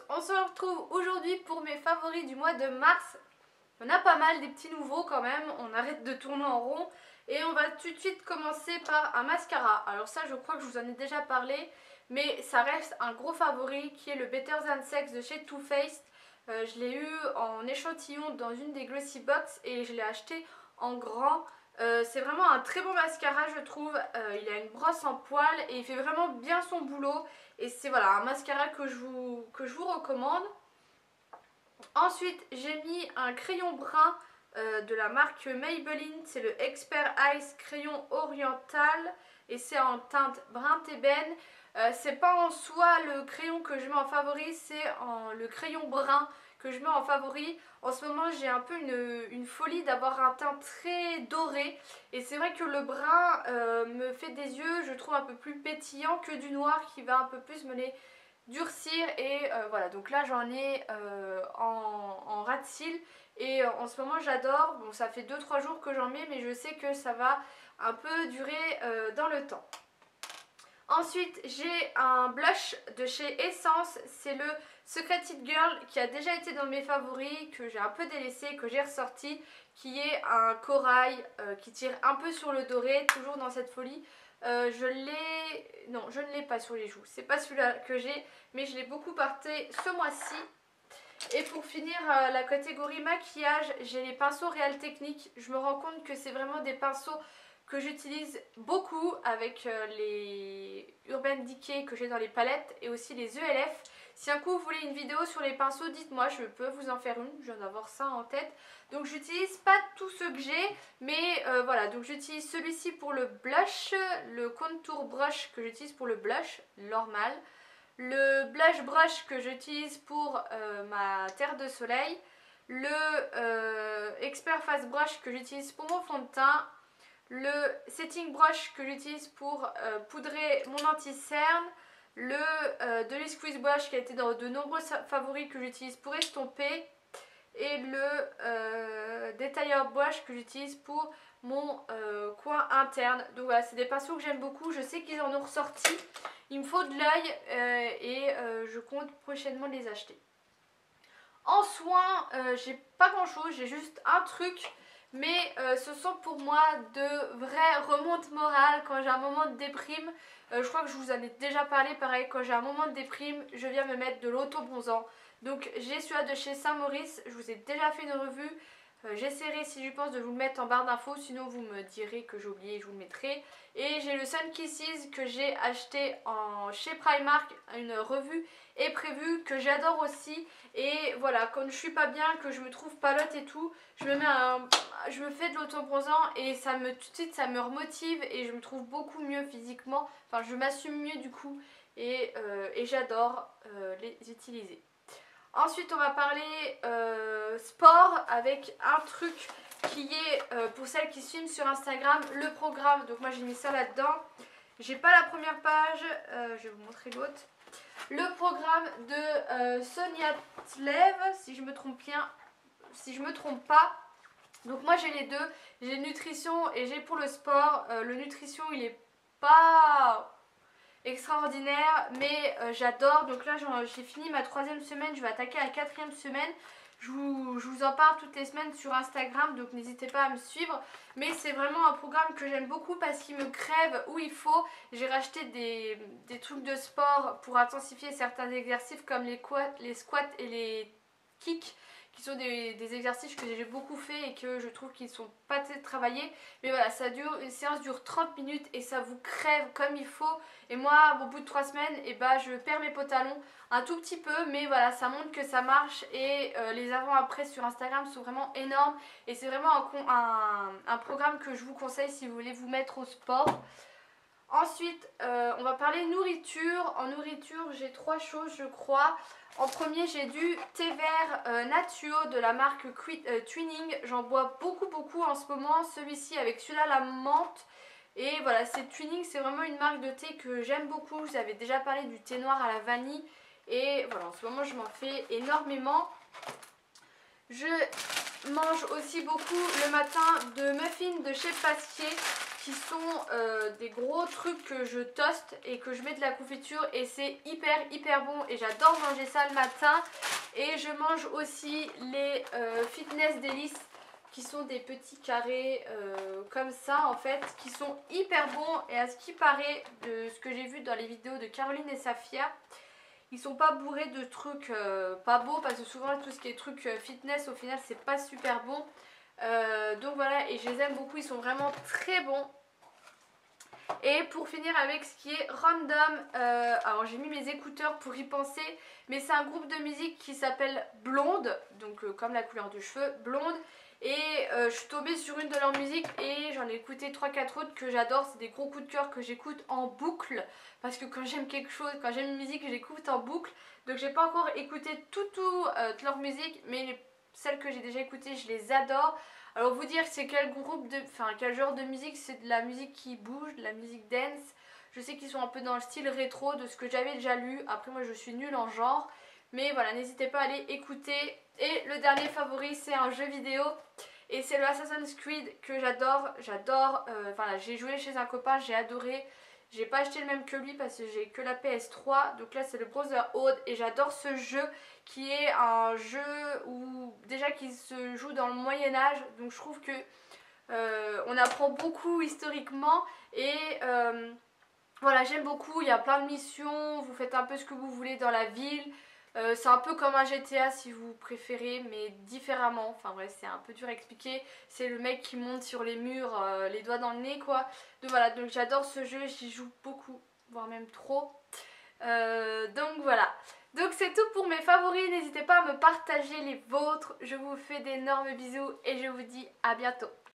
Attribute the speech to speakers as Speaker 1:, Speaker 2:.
Speaker 1: on se retrouve aujourd'hui pour mes favoris du mois de mars. On a pas mal des petits nouveaux quand même, on arrête de tourner en rond. Et on va tout de suite commencer par un mascara. Alors ça je crois que je vous en ai déjà parlé, mais ça reste un gros favori qui est le Better Than Sex de chez Too Faced. Je l'ai eu en échantillon dans une des Glossy Box et je l'ai acheté en grand. C'est vraiment un très bon mascara je trouve, il a une brosse en poil et il fait vraiment bien son boulot. Et c'est voilà un mascara que je vous recommande. Ensuite j'ai mis un crayon brun de la marque Maybelline, c'est le Expert Ice crayon oriental et c'est en teinte brun ébène. C'est pas en soi le crayon que je mets en favori, c'est le crayon brun que je mets en favori. En ce moment j'ai un peu une folie d'avoir un teint très doré et c'est vrai que le brun me fait des yeux, je trouve un peu plus pétillant que du noir qui va un peu plus me les durcir. Et voilà, donc là j'en ai en ras de cils et en ce moment j'adore. Bon, ça fait 2-3 jours que j'en mets mais je sais que ça va un peu durer dans le temps. Ensuite j'ai un blush de chez Essence, c'est le Secret It Girl qui a déjà été dans mes favoris, que j'ai un peu délaissé, que j'ai ressorti, qui est un corail qui tire un peu sur le doré, toujours dans cette folie. Non, je ne l'ai pas sur les joues, c'est pas celui-là que j'ai, mais je l'ai beaucoup porté ce mois-ci. Et pour finir la catégorie maquillage, j'ai les pinceaux Real Technique. Je me rends compte que c'est vraiment des pinceaux que j'utilise beaucoup avec les Urban Decay que j'ai dans les palettes et aussi les ELF. Si un coup vous voulez une vidéo sur les pinceaux, dites-moi, je peux vous en faire une, je viens d'avoir ça en tête. Donc j'utilise pas tous ceux que j'ai, mais voilà, donc j'utilise celui-ci pour le blush, le contour brush que j'utilise pour le blush normal, le blush brush que j'utilise pour ma terre de soleil, le Expert Face Brush que j'utilise pour mon fond de teint, le setting brush que j'utilise pour poudrer mon anti-cerne, le Delis Squeeze Brush qui a été dans de nombreux favoris que j'utilise pour estomper, et le détailleur brush que j'utilise pour mon coin interne. Donc voilà, c'est des pinceaux que j'aime beaucoup, je sais qu'ils en ont ressorti, il me faut de l'œil et je compte prochainement les acheter. En soins, j'ai pas grand chose, j'ai juste un truc, mais ce sont pour moi de vraies remontes morales quand j'ai un moment de déprime. Je crois que je vous en ai déjà parlé, pareil, quand j'ai un moment de déprime, je viens me mettre de l'auto-bronzant. Donc j'ai celui-là de chez Saint-Maurice, je vous ai déjà fait une revue. J'essaierai si je pense de vous le mettre en barre d'infos, sinon vous me direz que j'ai oublié et je vous le mettrai. Et j'ai le Sun Kisses que j'ai acheté chez Primark, une revue est prévue, que j'adore aussi. Et voilà, quand je suis pas bien, que je me trouve palote et tout, je me fais de l'auto-bronzant et tout de suite ça me remotive et je me trouve beaucoup mieux physiquement. Enfin je m'assume mieux du coup et j'adore les utiliser. Ensuite on va parler sport avec un truc qui est pour celles qui suivent sur Instagram le programme. Donc moi j'ai mis ça là-dedans. J'ai pas la première page, je vais vous montrer l'autre. Le programme de Sonia Tlev, si je me trompe bien, si je me trompe pas. Donc moi j'ai les deux, j'ai nutrition et j'ai pour le sport. Le nutrition il est pas extraordinaire mais j'adore. Donc là j'ai fini ma 3e semaine, je vais attaquer la 4e semaine. Je vous en parle toutes les semaines sur Instagram, donc n'hésitez pas à me suivre. Mais c'est vraiment un programme que j'aime beaucoup parce qu'il me crève où il faut. J'ai racheté des trucs de sport pour intensifier certains exercices comme les squats et les kicks, qui sont des exercices que j'ai beaucoup fait et que je trouve qu'ils sont pas très travaillés. Mais voilà, une séance dure 30 minutes et ça vous crève comme il faut. Et moi, au bout de 3 semaines, je perds mes pantalons un tout petit peu, mais voilà, ça montre que ça marche. Et les avant-après sur Instagram sont vraiment énormes. Et c'est vraiment un programme que je vous conseille si vous voulez vous mettre au sport. Ensuite, on va parler nourriture. En nourriture, j'ai 3 choses, je crois. En premier, j'ai du thé vert Naturo de la marque Twinning. J'en bois beaucoup en ce moment. Celui-ci avec celui-là, la menthe. Et voilà, c'est Twinning, c'est vraiment une marque de thé que j'aime beaucoup. Je vous avais déjà parlé du thé noir à la vanille. Et voilà, en ce moment, je m'en fais énormément. Je mange aussi beaucoup le matin de muffins de chez Pasquier, qui sont des gros trucs que je toste et que je mets de la confiture et c'est hyper bon et j'adore manger ça le matin. Et je mange aussi les Fitness Délices qui sont des petits carrés comme ça en fait, qui sont hyper bons et à ce qui paraît de ce que j'ai vu dans les vidéos de Caroline et Safia, ils sont pas bourrés de trucs pas beaux parce que souvent tout ce qui est trucs fitness au final c'est pas super bon. Donc voilà, et je les aime beaucoup, ils sont vraiment très bons. Et pour finir avec ce qui est random, alors j'ai mis mes écouteurs pour y penser, mais c'est un groupe de musique qui s'appelle Blonde, donc comme la couleur de cheveux, Blonde. Et je suis tombée sur une de leurs musiques et j'en ai écouté 3-4 autres que j'adore. C'est des gros coups de cœur que j'écoute en boucle. Parce que quand j'aime quelque chose, quand j'aime une musique, j'écoute en boucle. Donc j'ai pas encore écouté toute leur musique, mais celles que j'ai déjà écoutées, je les adore. Alors vous dire c'est quel groupe de, enfin quel genre de musique, c'est de la musique qui bouge, de la musique dance. Je sais qu'ils sont un peu dans le style rétro de ce que j'avais déjà lu. Après moi je suis nulle en genre. Mais voilà, n'hésitez pas à aller écouter. Et le dernier favori, c'est un jeu vidéo. Et c'est le Assassin's Creed que j'adore. Voilà, j'ai joué chez un copain, j'ai adoré. J'ai pas acheté le même que lui parce que j'ai que la PS3. Donc là, c'est le Brotherhood. Et j'adore ce jeu qui est un jeu où déjà qui se joue dans le Moyen-Âge. Donc je trouve que on apprend beaucoup historiquement. Et voilà, j'aime beaucoup. Il y a plein de missions. Vous faites un peu ce que vous voulez dans la ville. C'est un peu comme un GTA si vous préférez, mais différemment. Enfin bref, c'est un peu dur à expliquer. C'est le mec qui monte sur les murs, les doigts dans le nez quoi. Donc voilà, donc j'adore ce jeu, j'y joue beaucoup, voire même trop. Donc voilà. Donc c'est tout pour mes favoris, n'hésitez pas à me partager les vôtres. Je vous fais d'énormes bisous et je vous dis à bientôt.